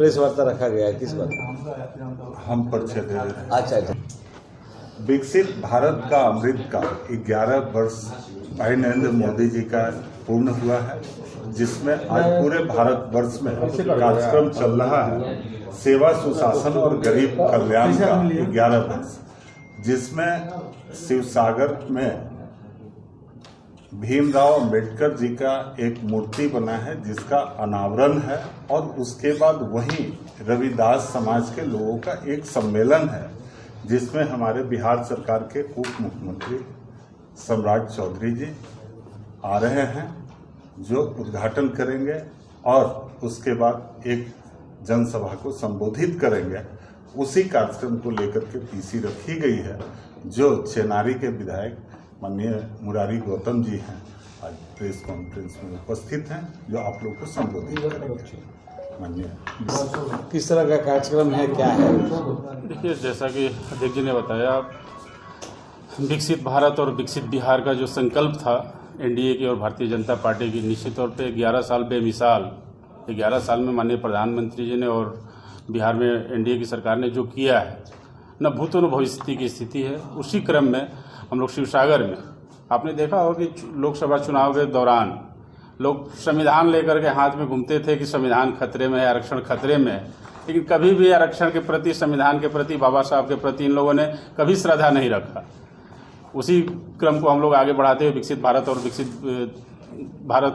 Press वार्ता रखा गया है, किस बात? हम परिचय दे रहे हैं। अच्छा। विकसित भारत का अमृत काल 11 वर्ष भाई नरेंद्र मोदी जी का पूर्ण हुआ है, जिसमें आज पूरे भारत वर्ष में कार्यक्रम चल रहा है सेवा सुशासन और गरीब कल्याण का 11 वर्ष, जिसमें शिवसागर में भीमराव अंबेडकर जी का एक मूर्ति बना है जिसका अनावरण है, और उसके बाद वहीं रविदास समाज के लोगों का एक सम्मेलन है जिसमें हमारे बिहार सरकार के उप मुख्यमंत्री सम्राट चौधरी जी आ रहे हैं, जो उद्घाटन करेंगे और उसके बाद एक जनसभा को संबोधित करेंगे। उसी कार्यक्रम को लेकर के पीसी रखी गई है, जो चेनारी के विधायक माननीय मुरारी गौतम जी हैं, आज प्रेस कॉन्फ्रेंस में उपस्थित हैं, जो आप लोग को संबोधित करेंगे। माननीय, किस तरह का कार्यक्रम है, क्या है? देखिए, जैसा कि अध्यक्ष जी ने बताया, विकसित भारत और विकसित बिहार का जो संकल्प था एनडीए की और भारतीय जनता पार्टी की, निश्चित तौर पे 11 साल बेमिसाल, 11 साल में माननीय प्रधानमंत्री जी ने और बिहार में एनडीए की सरकार ने जो किया है, न भूत न भविष्य की स्थिति है। उसी क्रम में हम लोग शिवसागर में, आपने देखा होगा कि लोकसभा चुनाव के दौरान लोग संविधान लेकर के हाथ में घूमते थे कि संविधान खतरे में है, आरक्षण खतरे में है, लेकिन कभी भी आरक्षण के प्रति, संविधान के प्रति, बाबा साहब के प्रति इन लोगों ने कभी श्रद्धा नहीं रखा। उसी क्रम को हम लोग आगे बढ़ाते हुए विकसित भारत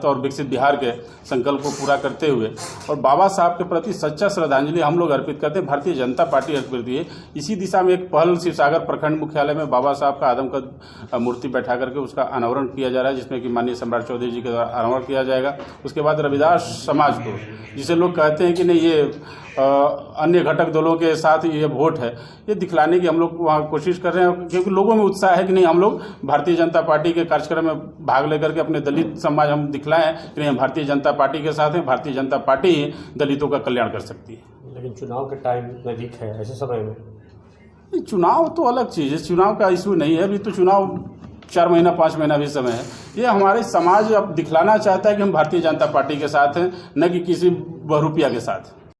और विकसित बिहार के संकल्प को पूरा करते हुए और बाबा साहब के प्रति सच्चा श्रद्धांजलि हम लोग अर्पित करते हैं, भारतीय जनता पार्टी अर्पित करती है। इसी दिशा में एक पहल शिवसागर प्रखंड मुख्यालय में बाबा साहब का आदमकद मूर्ति बैठा करके उसका अनावरण किया जा रहा है, जिसमें कि माननीय सम्राट चौधरी जी के द्वारा अनावरण किया जाएगा। उसके बाद रविदास समाज को, जिसे लोग कहते हैं कि नहीं ये अन्य घटक दलों के साथ ये वोट है, ये दिखलाने की हम लोग वहाँ कोशिश कर रहे हैं, क्योंकि लोगों में उत्साह है कि नहीं हम लोग भारतीय जनता पार्टी के कार्यक्रम में भाग लेकर के अपने दलित समाज हम दिखलाएं कि नहीं हम भारतीय जनता पार्टी के साथ हैं, भारतीय जनता पार्टी ही दलितों का कल्याण कर सकती है। लेकिन चुनाव का टाइम नजदीक है, ऐसे समय में चुनाव तो अलग चीज़ है, चुनाव का इशू नहीं है। अभी तो चुनाव 4 महीना 5 महीना भी समय है। ये हमारे समाज अब दिखलाना चाहता है कि हम भारतीय जनता पार्टी के साथ हैं, न कि किसी बहुरूपिया के साथ।